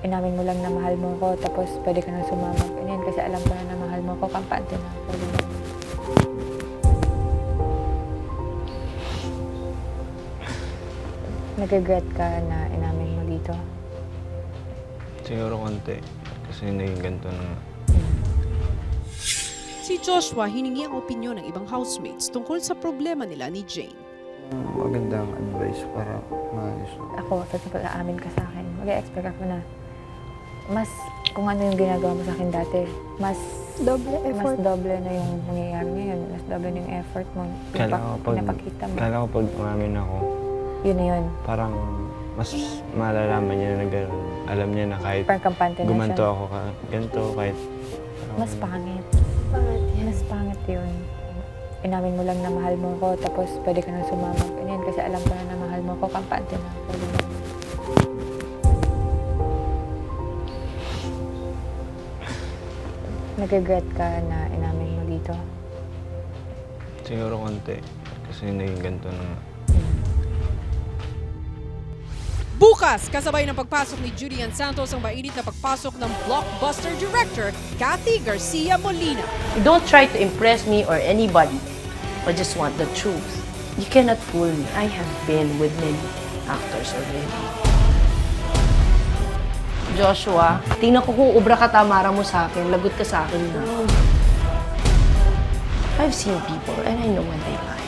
inamin mo lang na mahal mo ko, tapos pwede ka nang sumama. Ganyan, kasi alam ko na mahal mo ko, kampante na ako. Nag-regret ka na inamin mo dito? Siguro konti. Kasi naging ganito na nga. Si Joshua hiningi ang opinyon ng ibang housemates tungkol sa problema nila ni Jane. Magandang advice para maayos. Ako, for example, aamin ka sa akin, mag-expect ako na mas, kung ano yung ginagawa mo sa akin dati, mas doble na yung mangyayari ngayon. Mas doble na yung effort mo. Pinapakita mo. Kala ko pag umamin ako, Yun na yun. parang mas malalaman niya na gano'n. Alam niya na kahit Parang kampante na gumanto siya. ako ganito, kahit... Mas pangit. Mas pangit yun. Inamin mo lang na mahal mo ko, tapos pwede ka nang sumama. Ganyan, kasi alam ko na mahal mo ko, kampante na ako. Nag-regret ka na inamin mo dito? Siguro konti. Kasi naging ganito na nga. Bukas, kasabay ng pagpasok ni Julian Santos ang mainit na pagpasok ng blockbuster director Kathy Garcia Molina. You don't try to impress me or anybody. I just want the truth. You cannot fool me. I have been with many actors already. Joshua, tingnan ko kung ubra ka tamara mo sa akin, lagot ka sa akin na. I've seen people and I know when they lie.